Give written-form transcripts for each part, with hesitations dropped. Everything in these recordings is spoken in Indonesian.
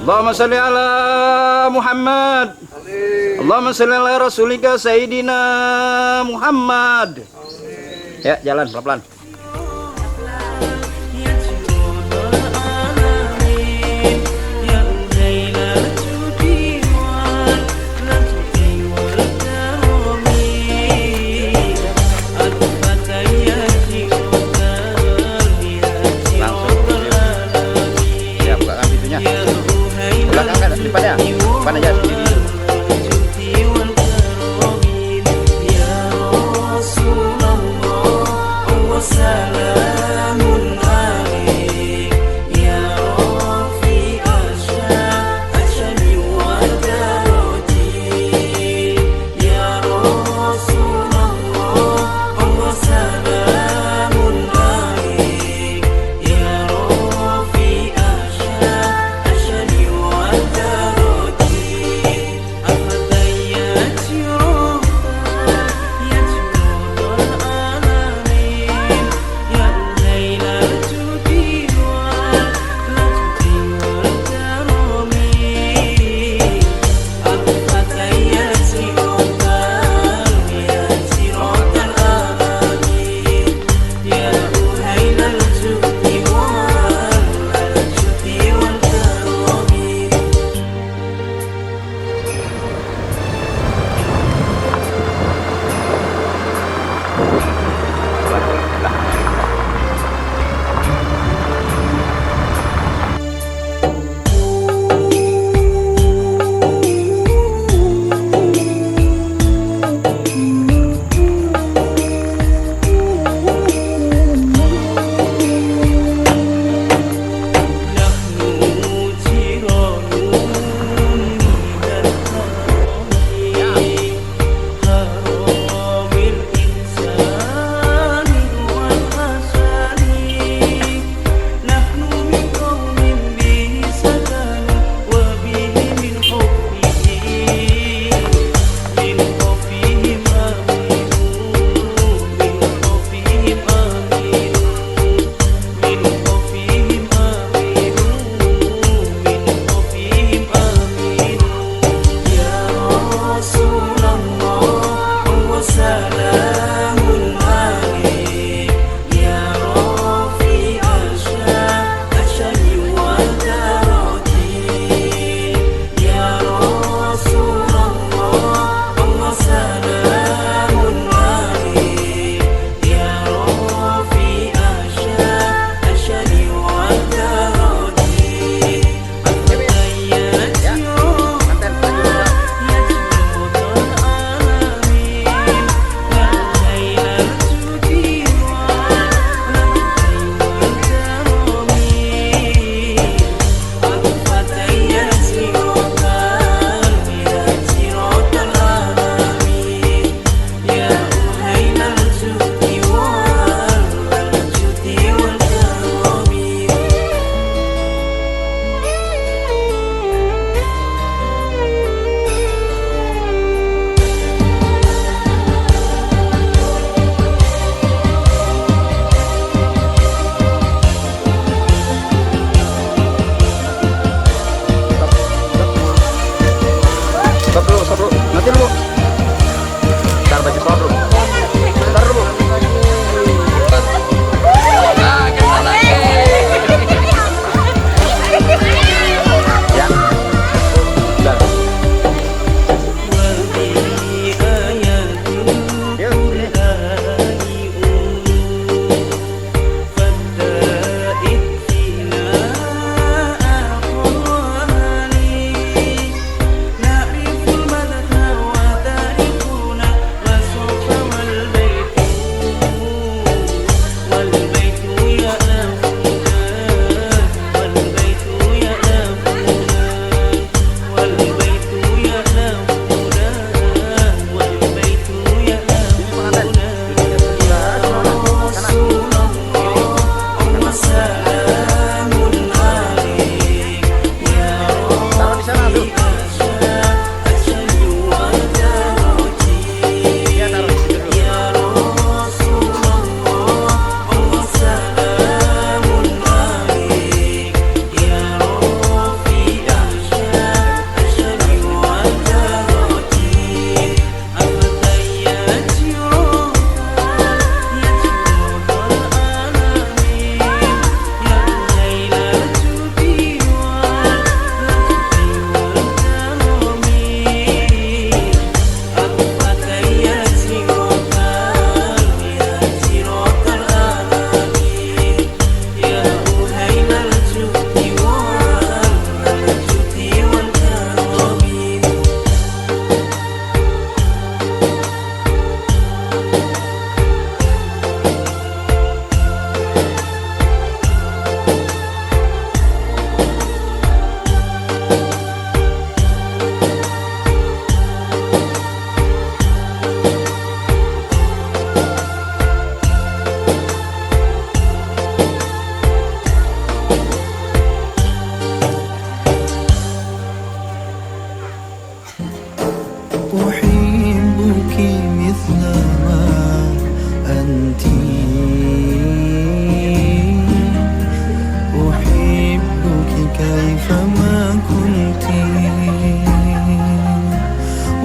Allahumma salli ala Muhammad. Allahumma salli ala rasulika Sayyidina Muhammad. Ya, jalan pelan-pelan. Depan aja sendiri.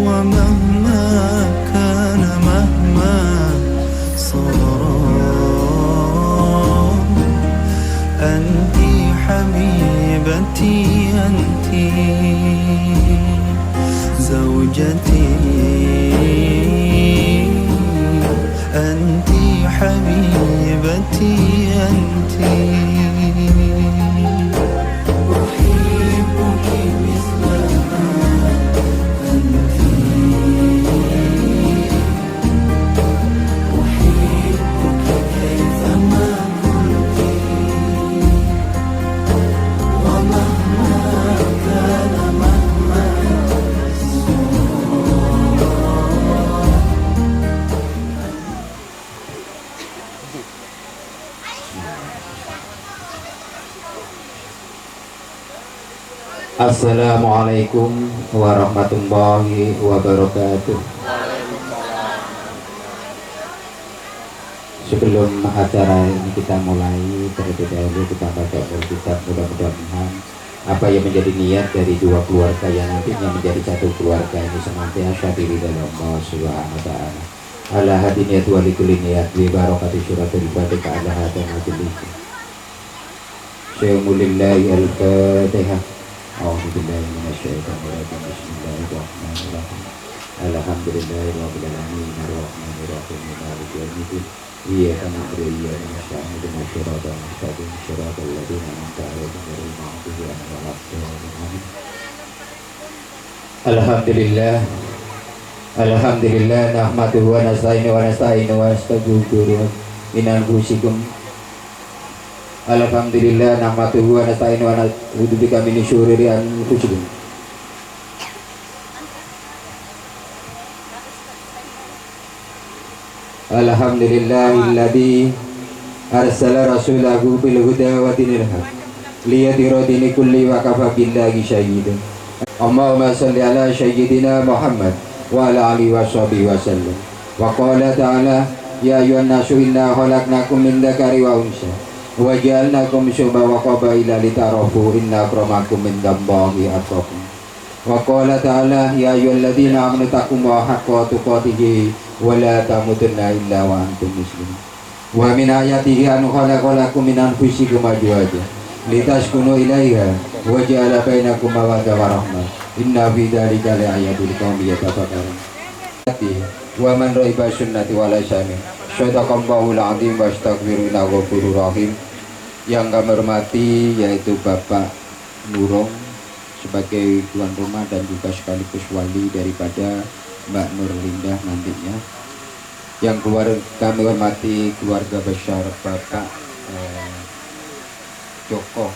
ومهما كان مهما صار أنت حبيبتي أنت زوجتي أنت حبيبتي أنت أحبك مثل ما أنت أحبك كيفما كنت ومهما كان مهما Assalamualaikum warahmatullahi wabarakatuh. Sebelum acara ini kita mulai, terlebih dahulu kita baca Alkitab. Mudah-mudahan apa yang menjadi niat dari dua keluarga yang nantinya menjadi satu keluarga ini senantiasa diri dalam Allah Subhanahu wa ta'ala. Ala hadin niyat wa likulli niyat bi barakati suratul Fatihah ala hadin majelis. Syai'umulillahi al-Fatihah. A'udzubillahi minasyaitonirrajim. Bismillahirrahmanirrahim. Alhamdulillahirabbil alamin arrahmanir rahim maliki yaumiddin. Iyyaka na'budu wa iyyaka nasta'in ihdinas siratal mustaqim siratal ladzina an'amta 'alaihim ghairil maghdubi 'alaihim waladdallin. Alhamdulillah. Alhamdulillah nahmaduhu wa nasta'inu wa nastaghfiruh min anfusikum. Alhamdulillah nahmaduhu wa nasta'inu wa na'udzu bika min syururi anfusina. Alhamdulillahilladzi arsala rasulahu bil huda wa dinil haq liyudhhira dini kulli wa kafa billahi shahidan. Allahumma shalli ala sayyidina Muhammad wa ala alihi washabihi wasallam. Wa qala ta'ala ya ayyuhan nasu inna khalaqnakum min dzakari wa unsa wa ja'alnakum syu'uban wa qabaila lita'arafu inna akramakum indallahi atqakum. Wa qala ta'ala ya ayyuhalladzina amanu taqullaha haqqa tuqatih wa la tamutunna illa wa antum muslimun. Wa min ayatihi an khalaqalakum min anfusikum azwajan litaskunu ilaiha wa ja'ala bainakum mawaddah wa rahmah inna fi dzalika laayatin liqaumin yatafakkarun. Wa man raiba sunnati wa la syami sadaqallahul azim wa astaghfiruna ghafurur rahim. Yang kami hormati yaitu Bapak Nurong sebagai tuan rumah dan juga sekaligus wali daripada Mbak Nur Lindah nantinya. Yang kami hormati keluarga besar Bapak Joko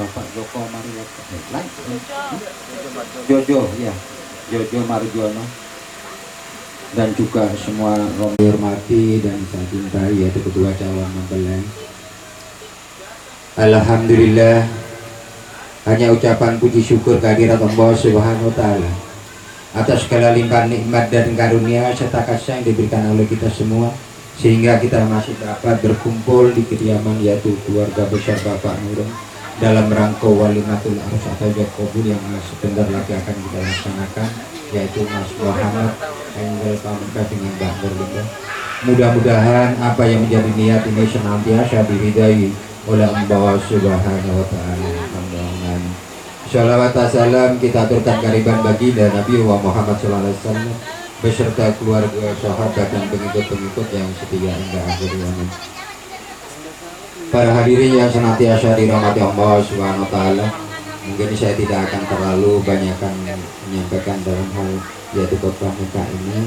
Bapak Joko Jojo ya Jojo Marjono dan juga semua orang dihormati dan saya cintai yaitu kedua calon mempelai. Alhamdulillah, hanya ucapan puji syukur kehadirat Allah Subhanahu wa ta'ala atas segala limpahan nikmat dan karunia serta kasih yang diberikan oleh kita semua sehingga kita masih dapat berkumpul di kediaman yaitu keluarga besar Bapak Nurung dalam rangka walimatul arus atau jakobul yang sebentar lagi akan kita laksanakan, yaitu Mas Muhammad Engel Pamungkas dengan Mbak Berlinda. Mudah-mudahan apa yang menjadi niat ini senantiasa diridai oleh Allah Subhanahu wa ta'ala. Shalawat salam kita aturkan kariban baginda Nabi Muhammad SAW beserta keluarga, sahabat dan pengikut-pengikut yang setia hingga akhir zaman. Para hadirin yang senantiasa dirahmati Allah Subhanahu wa ta'ala, mungkin saya tidak akan terlalu banyakkan menyampaikan dalam hal yaitu khotbah nikah ini,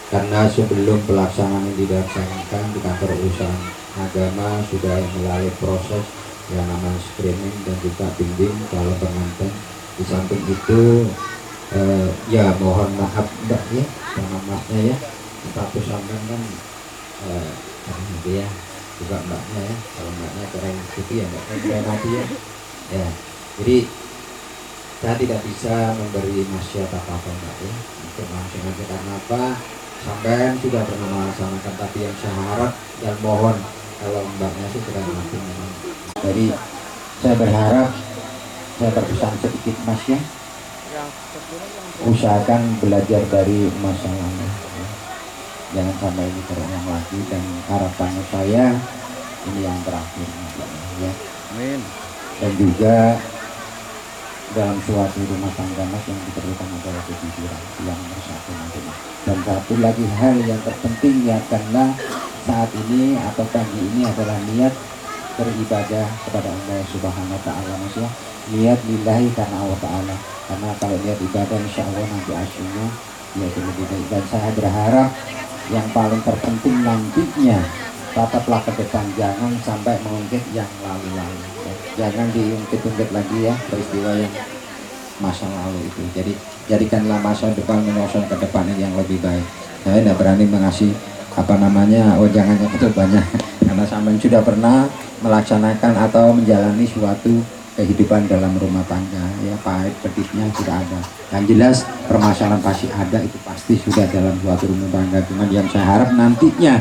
karena sebelum pelaksanaan ini dilaksanakan di kantor urusan agama sudah melalui proses yang namanya screening dan juga bimbing calon pengantin. Di samping itu ya mohon maaf Mbak ya, sama Masnya ya, status sampean kan gitu ya, juga Mbaknya ya, kalau Mbaknya keren gitu ya Mbak, keren hati ya. Ya, jadi saya tidak bisa memberi nasihat apa-apa Mbak ya untuk langsung aja, karena apa, sampean sudah pernah melaksanakan, tapi yang saya harap dan mohon kalau Mbaknya sih sudah melakukan memang. Jadi saya berharap saya berpesan sedikit Mas ya, usahakan belajar dari masa lalu ya. Jangan sampai ini terulang lagi, dan harapan saya ini yang terakhir ya. Amin. Dan juga dalam suatu rumah tangga Mas yang diperlukan adalah kejujuran yang nomor satu nanti. Dan satu lagi hal yang terpenting ya, karena saat ini atau pagi ini adalah niat beribadah kepada Allah Subhanahu wa taala Mas ya. Niat lillahi karena Allah taala. Karena kalau niat ibadah insya Allah nanti hasilnya ya lebih baik. Dan saya berharap yang paling terpenting nantinya tataplah ke depan, jangan sampai mengungkit yang lalu-lalu ya. Jangan diungkit-ungkit lagi ya peristiwa yang masa lalu itu. Jadi jadikanlah masa depan menyusun ke depan yang lebih baik. Saya tidak berani mengasih jangannya itu banyak karena sampai sudah pernah melaksanakan atau menjalani suatu kehidupan dalam rumah tangga ya, pahit pedihnya sudah ada. Yang jelas permasalahan pasti ada, itu pasti sudah dalam suatu rumah tangga. Cuman yang saya harap nantinya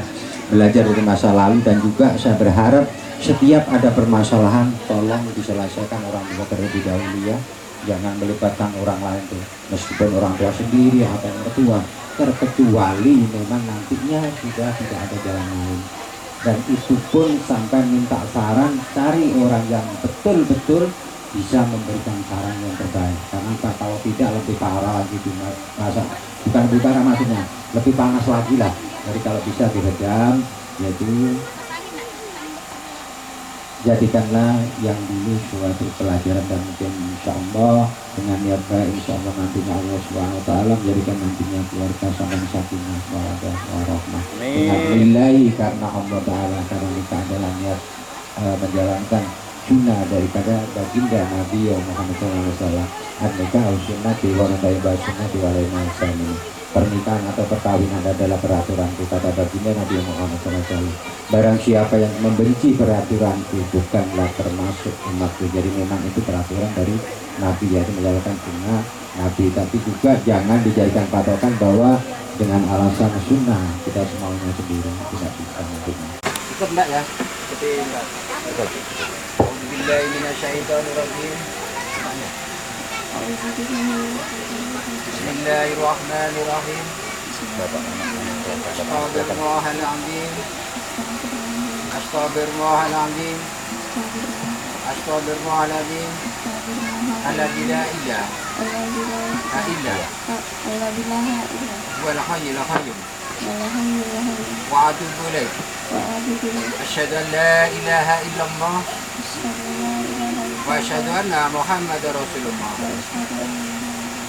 belajar dari masa lalu, dan juga saya berharap setiap ada permasalahan tolong diselesaikan orang tua terlebih dahulu ya. Jangan melibatkan orang lain tuh, meskipun orang tua sendiri atau orang tua, terkecuali memang nantinya sudah tidak ada jalan lain. Dan itu pun sampai minta saran, cari orang yang betul-betul bisa memberikan saran yang terbaik. Karena kalau tidak lebih parah lagi di masa, bukan lebih parah maksudnya, lebih panas lagi lah. Jadi kalau bisa diredam, yaitu jadikanlah yang dulu suatu pelajaran, dan mungkin insya Allah dengan niat baik insya Allah nantinya Allah Subhanahu wa taala menjadikan nantinya keluarga sama sakinah mawaddah warahmah dengan nilai karena Allah taala, karena kita adalah niat menjalankan sunnah daripada baginda Nabi Muhammad SAW. An-nikah sunnati wa nadaiba sunnati wa lainah sami. Pernikahan atau perkawinan adalah peraturanku, kata baginda Nabi Muhammad SAW. Barang siapa yang membenci peraturanku bukanlah termasuk umatku. Jadi memang itu peraturan dari Nabi, yaitu menjalankan sunnah Nabi. Tapi juga jangan dijadikan patokan bahwa dengan alasan sunnah kita semuanya sendiri, tidak bisa nantinya. Ikut enggak ya? Seperti enggak. Ikut. Billahi minasyaitonirrajim. Bismillahirrahmanirrahim. Astagfirullahaladzim. Astagfirullahaladzim. Astagfirullahaladzim. Alladzi la ilaha illa huwal hayyul qayyum. Wa atubu ilaih. Asyhadu an la ilaha illallah wa asyhadu anna Muhammadar Rasulullah.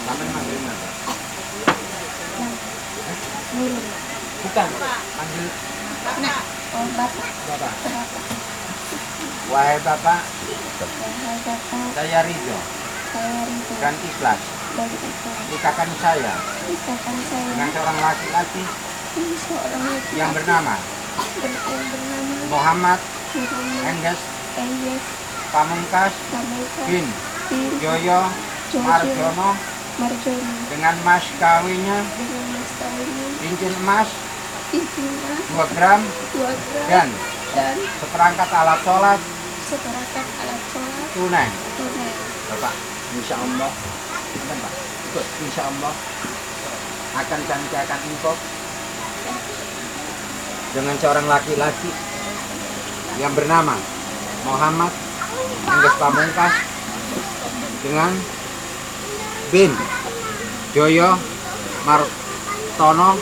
Sampai manggil apa? Bukan, panggil Bapak. Wahai Bapak, saya ridho dan ikhlas nikahkan saya dengan seorang laki-laki yang bernama Muhammad Engges Pamungkas bin Joyo Marjono, dengan mas kawinnya cincin emas 2 gram dan seperangkat alat sholat tunai. Bapak, insya Allah, ikut, insya Allah akan kami nikahkan engkau dengan seorang laki-laki yang bernama Muhammad Engges Pamungkas dengan bin Joyo Marjono,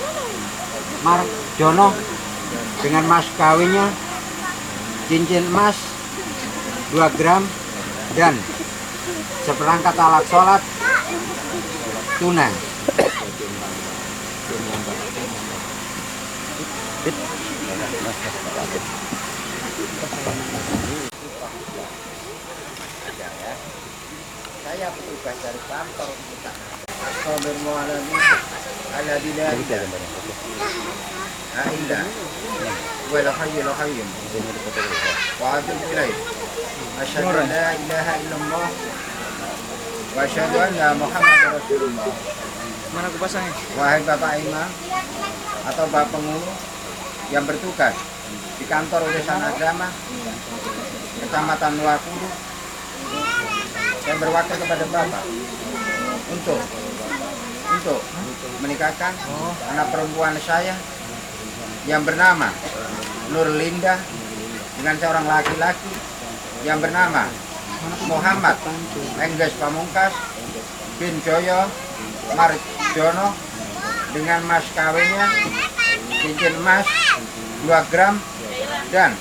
dengan mas kawinnya cincin emas 2 gram dan seperangkat alat sholat tunai. Saya petugas dari kantor kita. Astagfirullahaladzim. Alladzi la ilaha illa huwal hayyul qayyum. Wa atubu ilaih. Asyhadu an la ilaha illallah wa asyhadu anna Muhammadar Rasulullah. Mana kupasangnya? Wahai Bapak Imam atau Bapak Pengurus yang bertugas di kantor urusan agama Kecamatan Luakulu, saya yang berwakil kepada Bapak untuk menikahkan anak perempuan saya yang bernama Nurlinda dengan seorang laki-laki yang bernama Muhammad Engges Pamungkas bin Joyo Marjono dengan mas kawinnya cincin emas 2 gram dan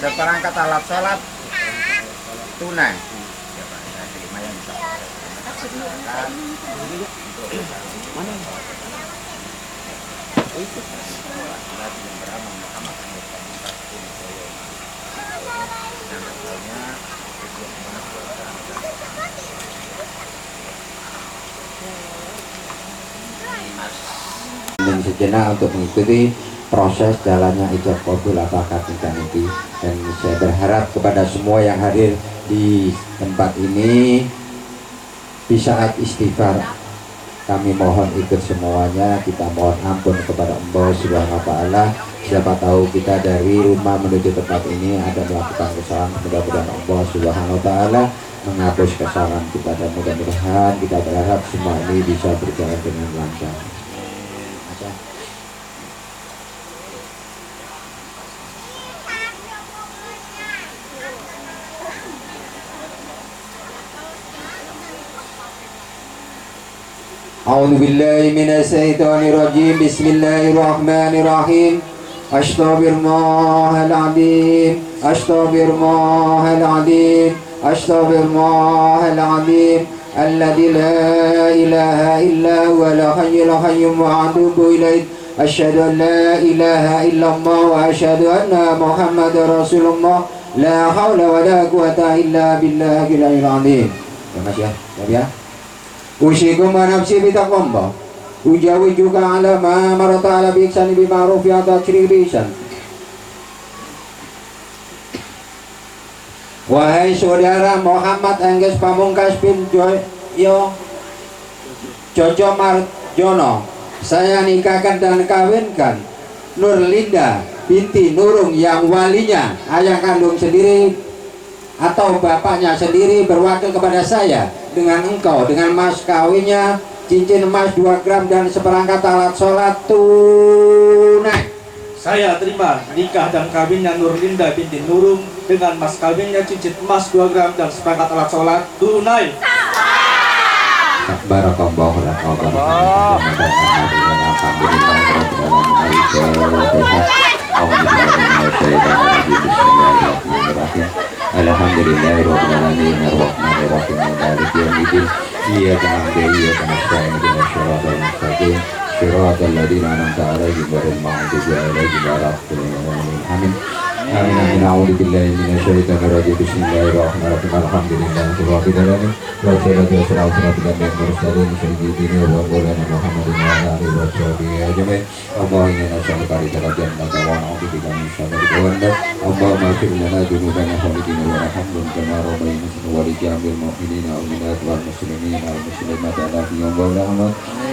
seperangkat alat sholat tunai. Dan sejenak untuk mengikuti proses jalannya ijab qabul atau akad nikah nanti. Dan saya berharap kepada semua yang hadir di tempat ini di saat istighfar kami mohon ikut semuanya, kita mohon ampun kepada Allah Subhanahu wa Ta'ala. Siapa tahu kita dari rumah menuju tempat ini ada melakukan kesalahan, mudah-mudahan Allah Subhanahu wa Ta'ala menghapus kesalahan kita dan mudah-mudahan kita berharap semua ini bisa berjalan dengan lancar. A'udzu billahi minasy syaithanir rajim. Bismillahirrahmanirrahim. Astaghfirullahaladzim. Astaghfirullahaladzim. Astaghfirullahaladzim. Alladzi la ilaha illa huwal hayyul qayyum wa atubu ilaih. Asyhadu an la ilaha illallah wa asyhadu anna Muhammadar Rasulullah. La haula wa la quwata illa billahil azim. Ya Mas ya. Ya. Usikum wa nafsi bitaqwallah. Ujawi juga ala ma marata ala bi'ihsani bima'ruf ya ta'shri bi'ihsan. Wahai saudara Muhammad Engges Pamungkas bin Joyo Marjono, saya nikahkan dan kawinkan Nurlinda binti Nurung yang walinya ayah kandung sendiri atau bapaknya sendiri berwakil kepada saya dengan engkau dengan mas kawinnya cincin emas 2 gram dan seperangkat alat sholat tunai. Saya terima nikah dan kawinnya Nurlinda binti Nurung dengan mas kawinnya cincin emas 2 gram dan seperangkat alat sholat tunai. Barakallahu lakum wa Alhamdulillahirrahmanirrahim Ar-Rahmanirrahim Maliki yaumiddin Iyyaka na'budu wa iyyaka nasta'in ihdinas siratal mustaqim siratal ladzina an'amta 'alaihim ghairil maghdubi 'alaihim waladdallin. Amin. Amin amin. A'udzu billahi minasyaitonir rajim. Bismillahirrahmanirrahim. Alhamdulillahirabbil alamin. Wa salatu wassalamu ala nabiyyil mursalin sayyidina wa maulana Muhammadin wa ala alihi wa sahbihi ajmain. Allahumma inna nas'aluka ridhal jannati wa na'udzubika min syarril jahannam. Allahumma ighfir lana dhunubana wa hamdina wa rahmna kama rabbayna wa li jami'il mu'minina wal mu'minat wal muslimina wal muslimat ala yawm al-qiyamah.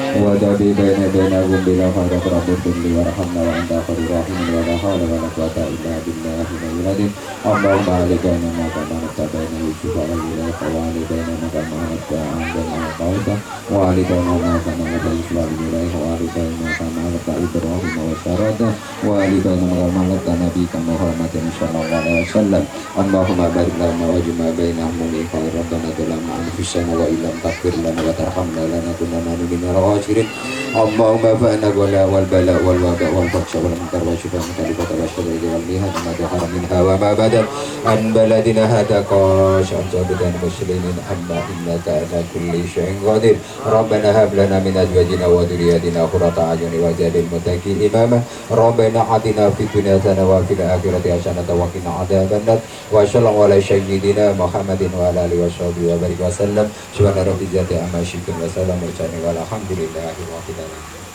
Wa tabi bainahum bil khairat rabbana wa rahmna wa anta khairur rahimin wa la hawla wa la quwwata illa billah. Allahumma alaikana ma kana tabaina yusuf alaihi wa alaikana ma kana ta'ala wa alaikana ma kana islam ilaihi wa alaikana ma kana ibrahim wa sarada wa alaikana ma kana nabi Muhammad sallallahu alaihi wasallam. Allahumma barik lana wa jma bainahum li khair rabbana tulama anfusana wa illam taghfir lana wa tarhamna lanakunanna minal khasirin. Allahumma fa'na wal bala wal waba wal faksha wal munkar wa syufa min kalifata wa syadid wal mihad ظهر منها وما بدن عن بلدنا هذا قاش عبدا مسلمين أما إنك على كل شيء قدير. ربنا هب لنا من أزواجنا وذرياتنا قرة أعين واجعل للمتقين إماما. ربنا آتنا في الدنيا حسنة وفي الآخرة حسنة وقنا عذاب النار. وصلى الله على سيدنا محمد وعلى آله وصحبه وبارك وسلم. سبحان ربك ذات عما يصفون وسلام والحمد لله رب العالمين.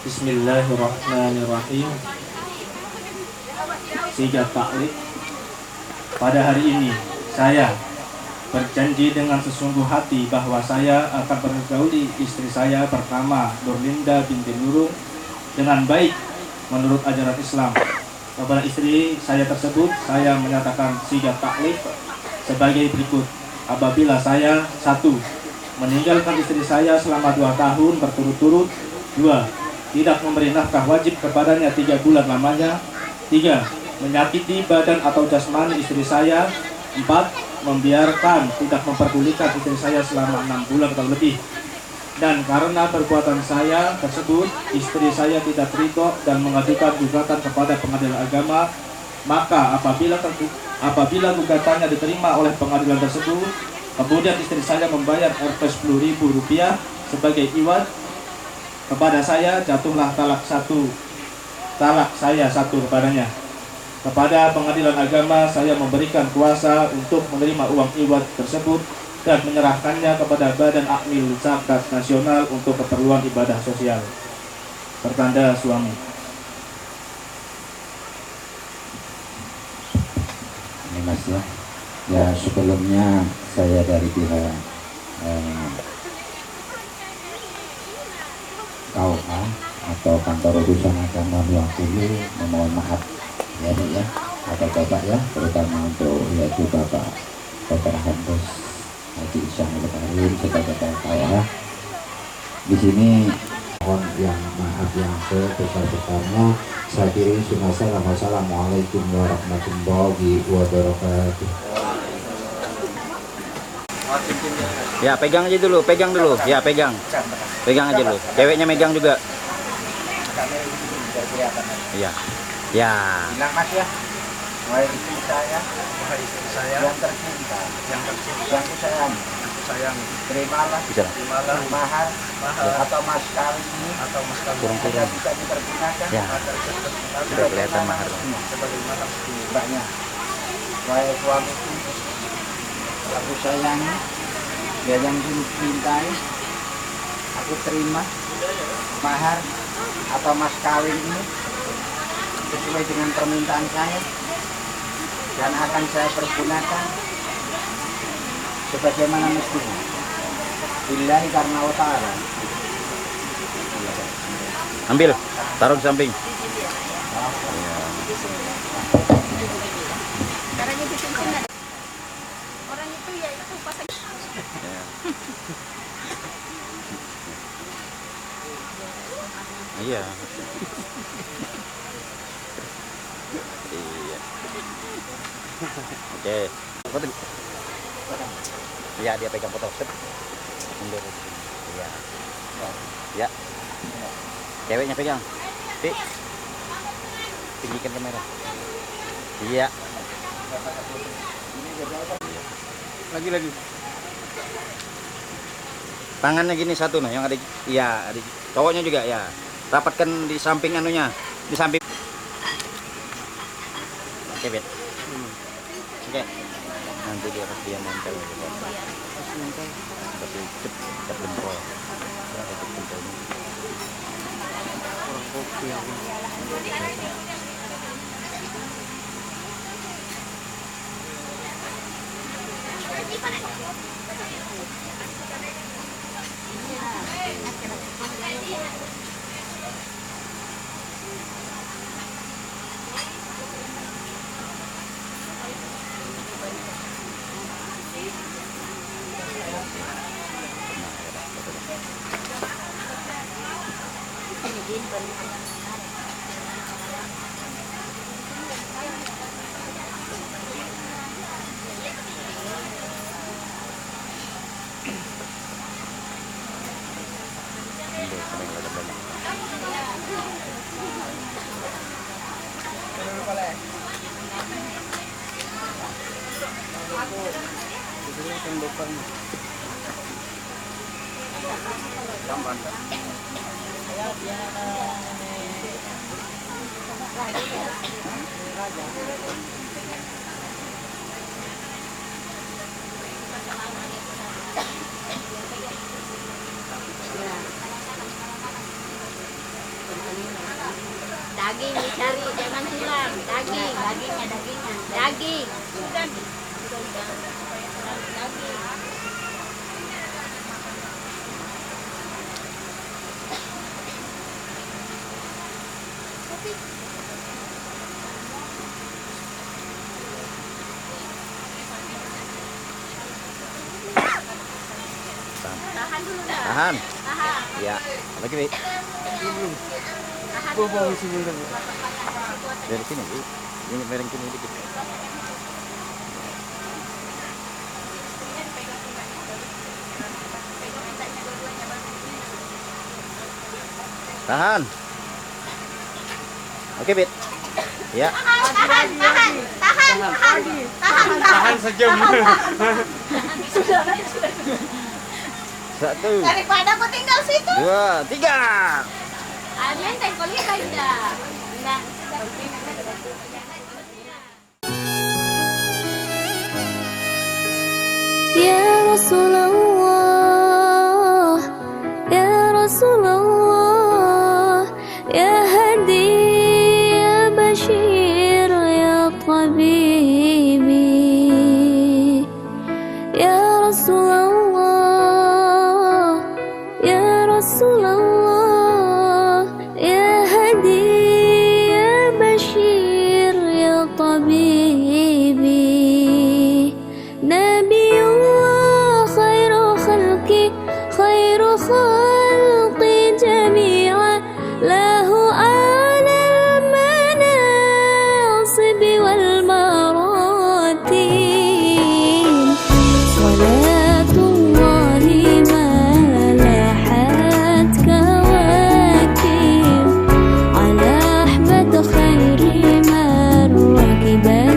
Bismillahirrahmanirrahim. Singkat taklid. Pada hari ini saya berjanji dengan sesungguh hati bahwa saya akan pergauli istri saya pertama, Nurlinda binti Nurung, dengan baik menurut ajaran Islam. Kepada istri saya tersebut, saya menyatakan sigah taklif sebagai berikut. Apabila saya 1. Meninggalkan istri saya selama 2 tahun berturut-turut. 2. Tidak memberi nafkah wajib kepadanya 3 bulan lamanya. 3. Menyakiti badan atau jasmani istri saya. 4. Membiarkan, tidak memperdulikan istri saya selama 6 bulan atau lebih. Dan karena perbuatan saya tersebut, istri saya tidak ridho dan mengajukan gugatan kepada pengadilan agama, maka apabila gugatannya diterima oleh pengadilan tersebut, kemudian istri saya membayar Rp 10.000 sebagai iwat kepada saya, jatuhlah talak saya satu kepadanya. Kepada pengadilan agama, saya memberikan kuasa untuk menerima uang iwat tersebut dan menyerahkannya kepada Badan Akmil Zakat Nasional untuk keperluan ibadah sosial. Pertanda suami. Ini Mas ya. Ya sebelumnya saya dari pihak KUA atau Kantor Urusan Agama 20 memohon maaf ya Bu ya, atau Bapak ya, terutama untuk yaitu Bapak Dr. Handes Haji Isyamul Karim sebagai KUA. Di sini mohon yang maaf yang sebesar-besarnya. Saya kirim salam. Wassalamualaikum warahmatullahi wabarakatuh. Ya pegang aja dulu, ya pegang aja dulu. Ceweknya megang juga. Iya. Ya. Bilang Mas ya, wahai istri saya yang tercinta, yang kusayang, terimalah mahar atau mas kawin ini agar bisa dipergunakan Ya. Sudah kelihatan mahar. sebagaimana mestinya. Wahai suamiku, aku sayangi, dia yang cintai, aku terima mahar atau mas kawin ini sesuai dengan permintaan saya dan akan saya pergunakan sebagaimana mestinya. Billahi karena Allah Ta'ala. Ambil, taruh di samping. Caranya dicincin ada. Orang itu ya itu pasang. Iya. Iya. Oke. Foto. Iya, dia pegang foto. Sip. Mundur. Iya. Ya. Ceweknya pegang. Tinggikan kamera. Iya. Lagi. Tangannya gini satu nah, yang ada. Iya, ada. Cowoknya juga ya. Rapatkan di samping anunya, di samping. Oke, Bet. Oke. Nanti dia nempel gitu. Tapi cepat jempol. Cepat jempolnya. Daging dicari, jangan silang. Dagingnya. Daging. Sudah. Daging. Tahan dulu dah. Tahan. Tahan. Ya. Lagi, Bi. Tahan dulu. Dari sini, Bi. Ini mereng sini dikit. Tahan. Oke, Bit. Ya. Tahan sejam. Satu, Daripada aku tinggal situ. 2, 3. Alien tengkolnya dah. Nah, Ya Rasulullah, Ya Rasulullah, Ya Hadi, Ya Bashir, Ya Tabibi. Ya Rasulullah, Ya Rasulullah, Ya Hadi, Ya Bashir, Ya Tabibi. Nabiullah khairu khalqi, khairu khalqi jami'a, lahu a'lal manasib wal maratib. Salatullahi ma lahat kawakib, ala ahmad khairi man rakiban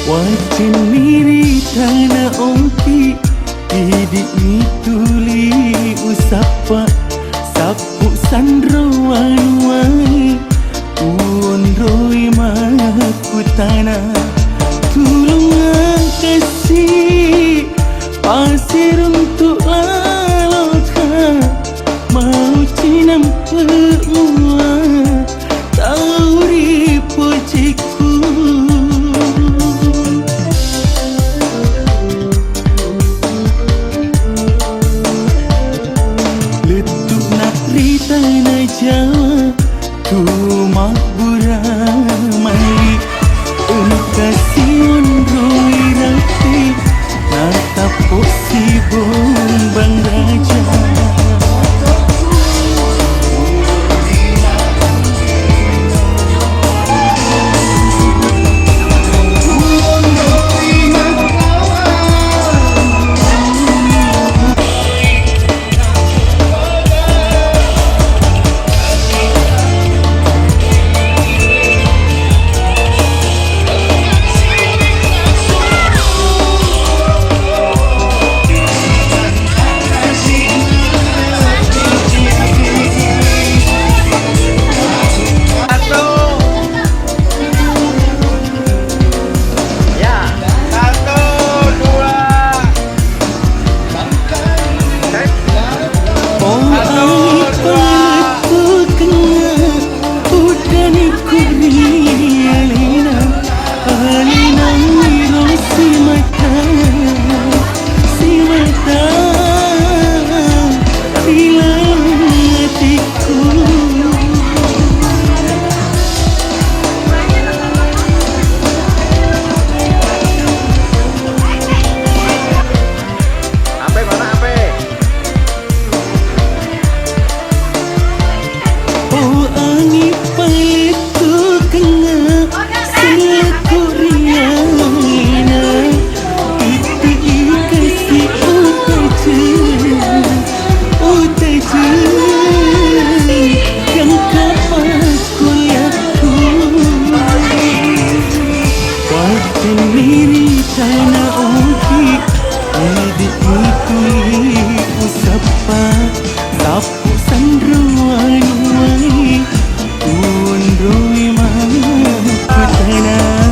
Wajin miri tanah ompi, idik ni tuli usapa, sapu sandro wanwai, uon roi maku tanah, tulungan kasih, pasir untuk lalokah, mau cinam perua, tauri pojiku. Tanah Jawa tu makburamai, engkasiun roi rapi, natapok si bombang raja. Oh ani paletu kenga selaku riana itu kasih utaja yang kapan kuliahku wajan miri tanah oki edi ikuli usapa sapu sandruan wai tuan roi kutana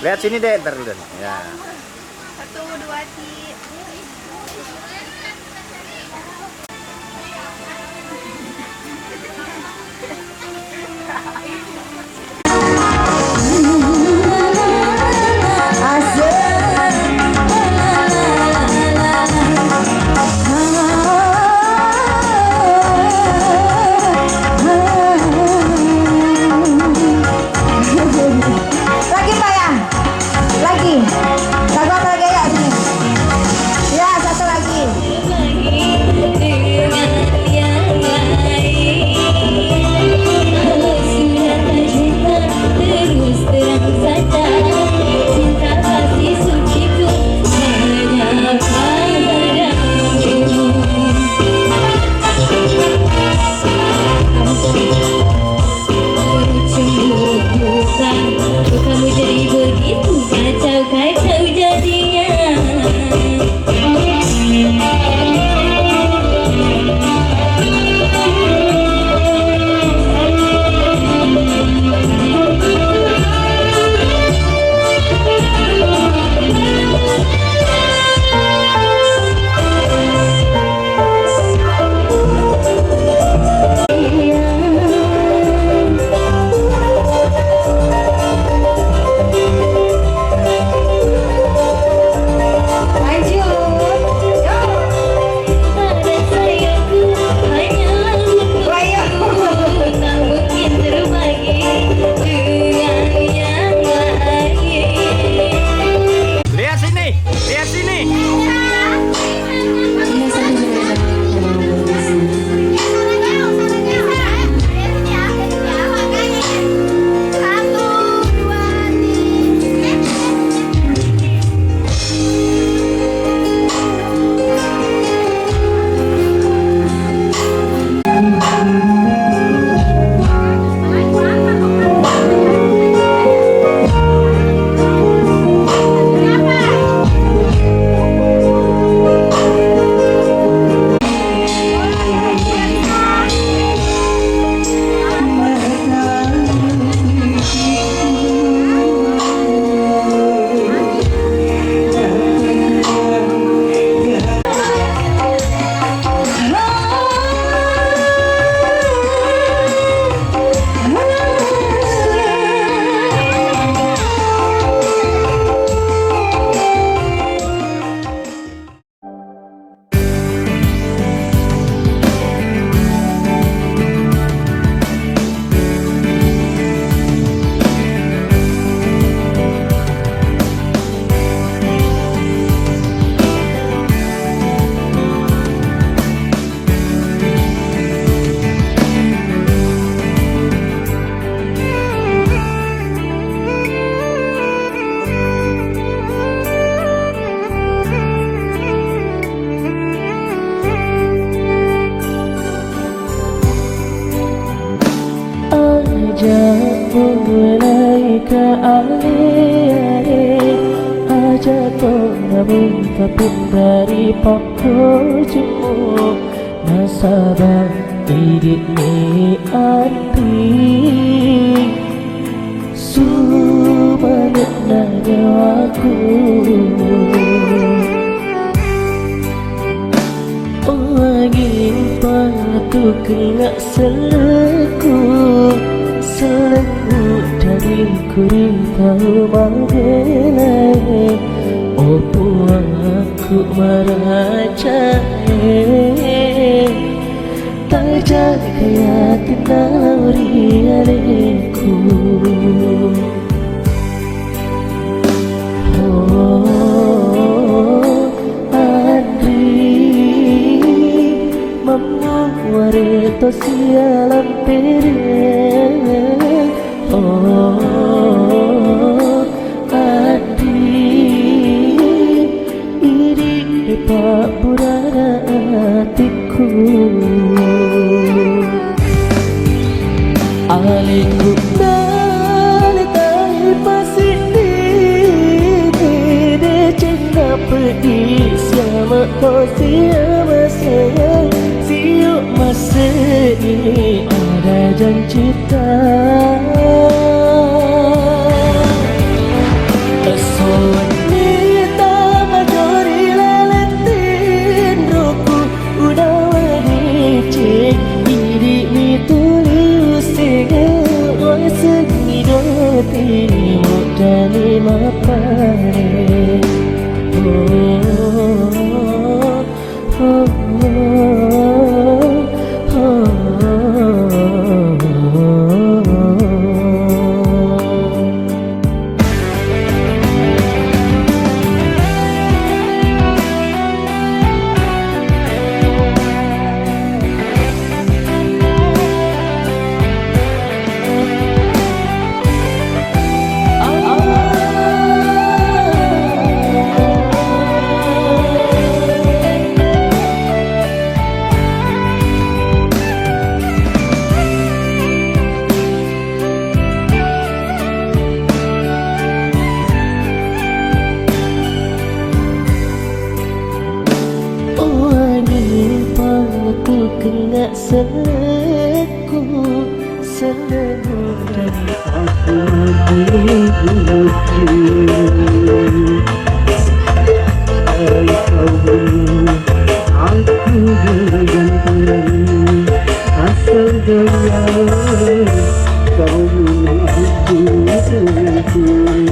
Lihat sini deh, ntar dulu. Ya. 1, 2, 3. ilaika alih aja namun tapi dari pokokmu nasabah idik ni anti sumanit na nyawaku angin patu kena seleku dari kuritahu magelai opo aku meracai tak jaga tindauri aleku Wareto sialan pere adi iri pak burana hatiku aliku nalitai masih di cinta pedih sama kau siapa sayang masa ini ada janji wanita majori leletin roku udah wadicik iri mi tulius tiga oi segi doti mudani mapare kena seleku selemu dari aku dibuji dari kau aku bergantung asal gaya kau aku sendiri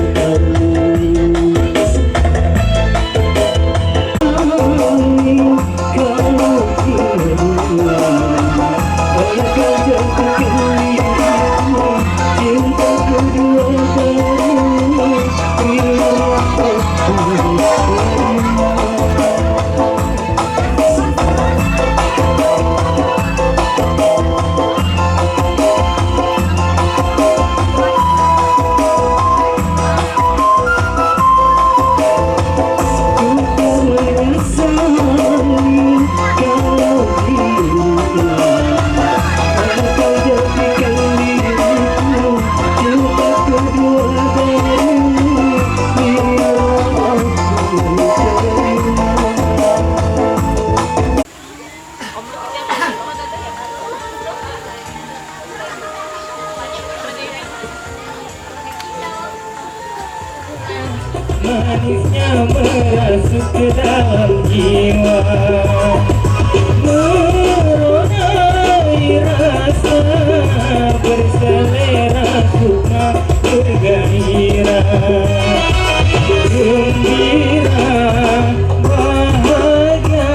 manisnya merasuk ke dalam jiwa, meronai rasa berselera suka bergairah, gembira bahagia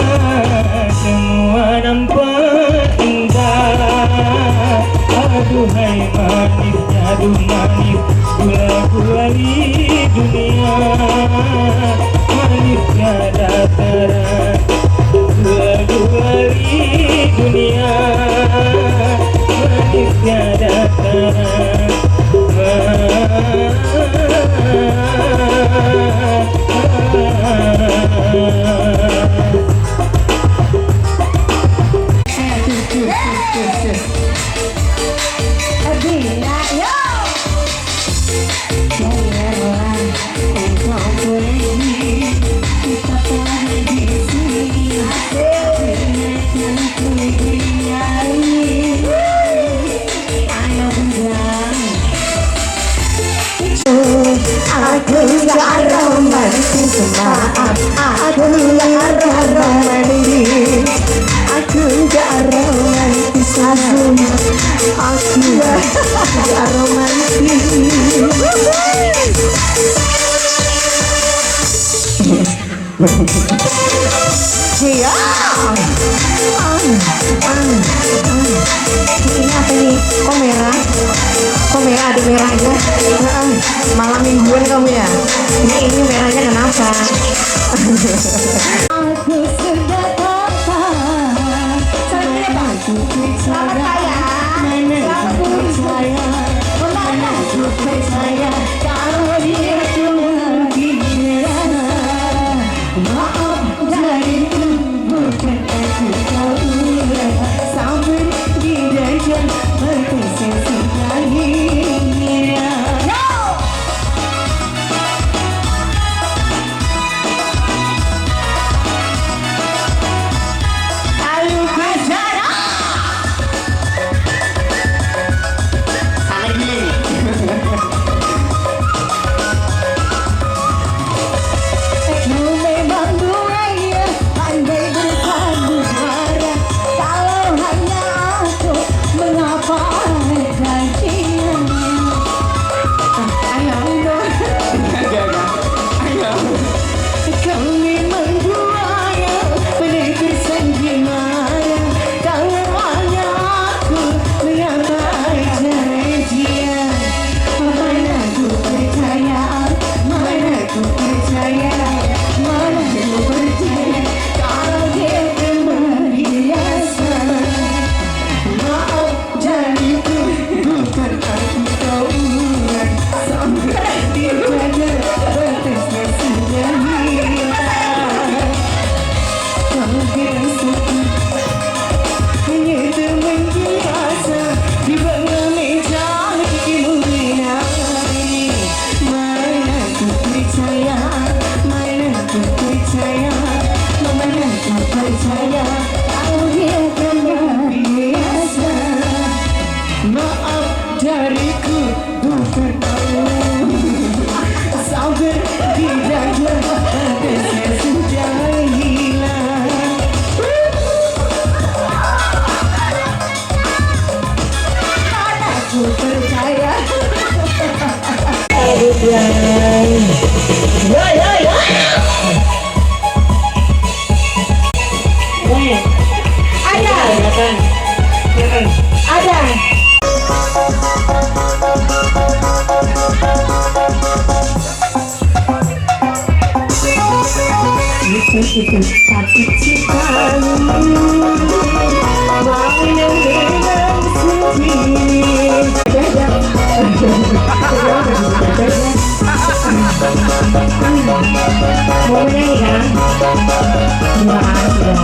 semua nampak indah. Aduhai manisnya, aduh manis gula-gula di dunia, manisnya dataran gula-gula di dunia, manisnya dataran gak romantis, maaf aku gak romantis, aku gak romantis, aku gak romantis. Iya. Ini apa nih? Kok merah? Kok merah? Ada merahnya? Malam mingguan kamu ya? Ini merahnya kenapa? Aku sudah dapat. Selamat ya. Aku percaya. Aku percaya kalau dia cuma gila. Maaf dariku, bukan aku kau ulang. Sampai di dajjal berkesesi lahirnya. Ayo kejar. Sana gini. Kau memang buaya, pandai bersandera. Kalau hanya aku, mengapa kajian? Ayam dong. Ayam. Kau memang buaya, pandai bersandera. Kalau hanya aku, mengapa kajian? Mana ku percaya, mana ku percaya, mana ku percaya kalau dia kembali biasa. Maaf dariku, bukan aku kau ulang. Sampai di dada batasnya sudah hilang. Kau gerakkan hanya teman biasa di bawah meja menari. Mana ku percaya, mana ku percaya, mana ku percaya kalau dia kembali biasa. Maaf dariku, bukan aku. Sabar di dada batasnya sudah hilang. Mana ku percaya. Ada. Itu satu citamu, mau yang dengan sendiri. Mau nyanyi kan? Terima kasih.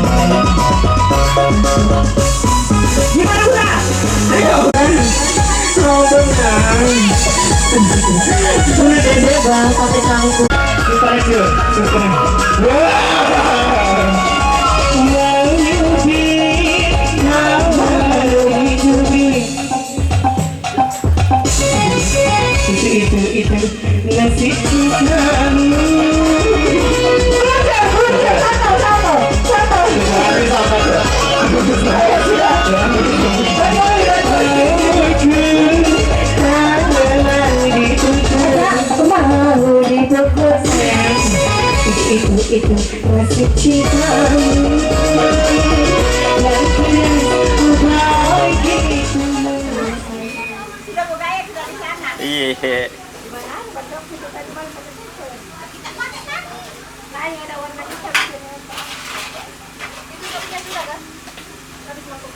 Gimana udah? Ayo. Mau benar. Sudah dede bang, pakai cangkul. Kita aja, syukur. Itu nasib kamu. Itu nasib cintamu. Dan begitu. Sudah budaya juga di sana. Iya. Gimana? Bentuk itu tadi mana? Kita pakai kan? Nah, ini ada warna hitam di sini. Itu juga punya juga kan? Habis masuk.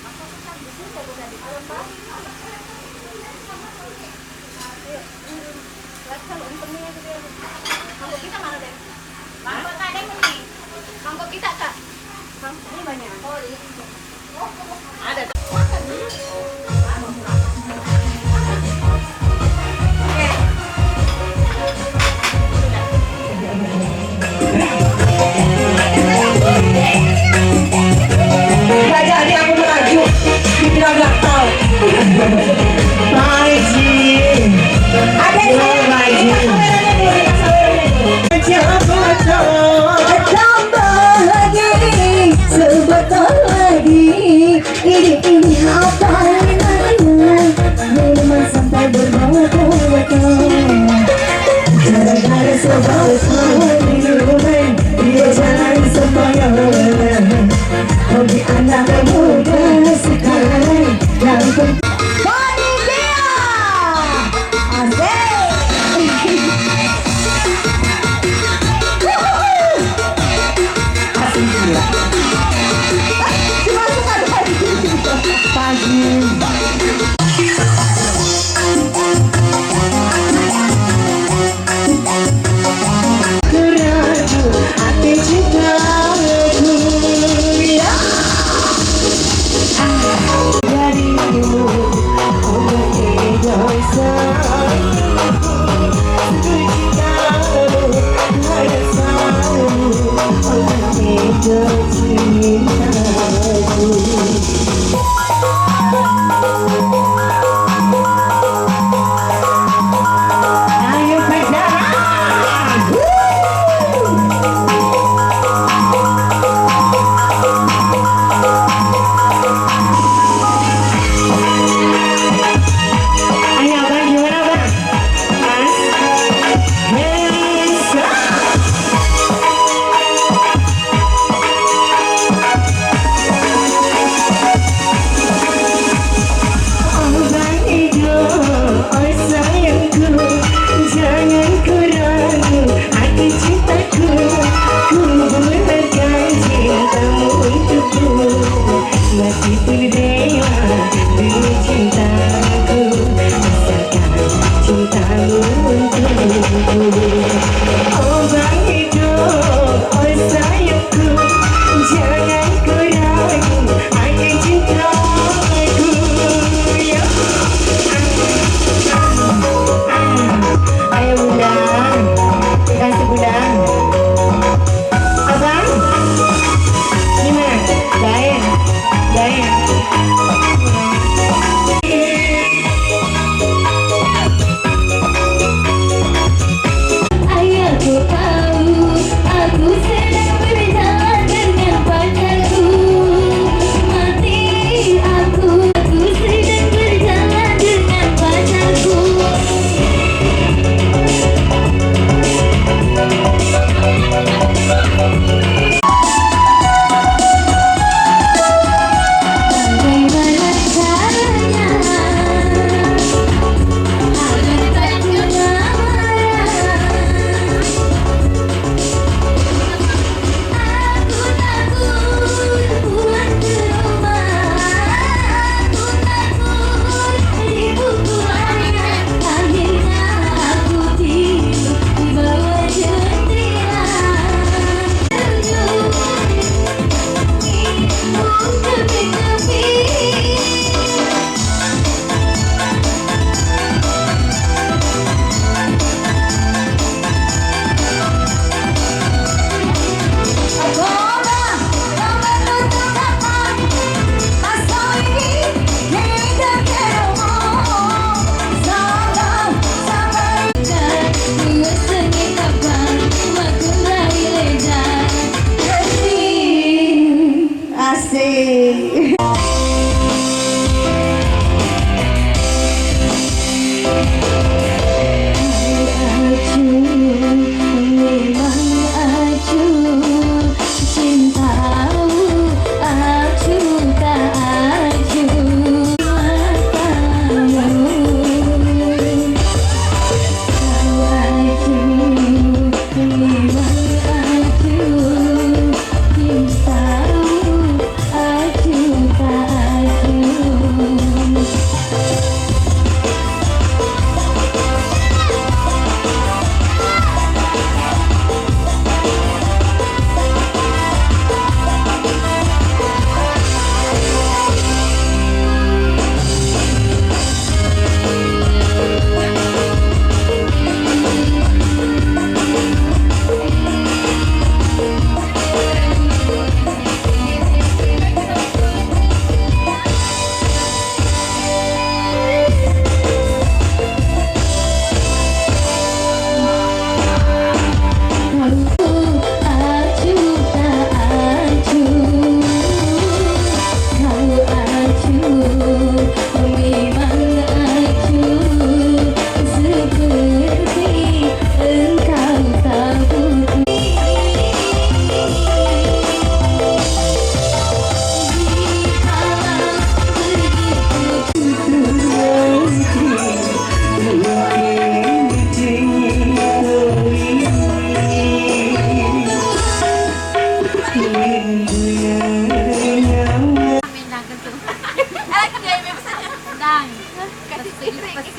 Masuk kan di sini ya udah di dalam Pak. Lihat kalau untungnya juga. Mangkok kita mana deh? Mangkok ada yang ini. Mangkok kita Kak. Ini banyak. Oh, ini. Ada. Gak jadi aku merajuk, dibilang gak tau. Ada yang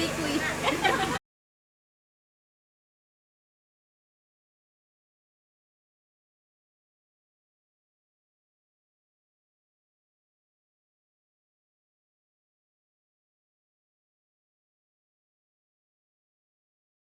Kuy-kuy.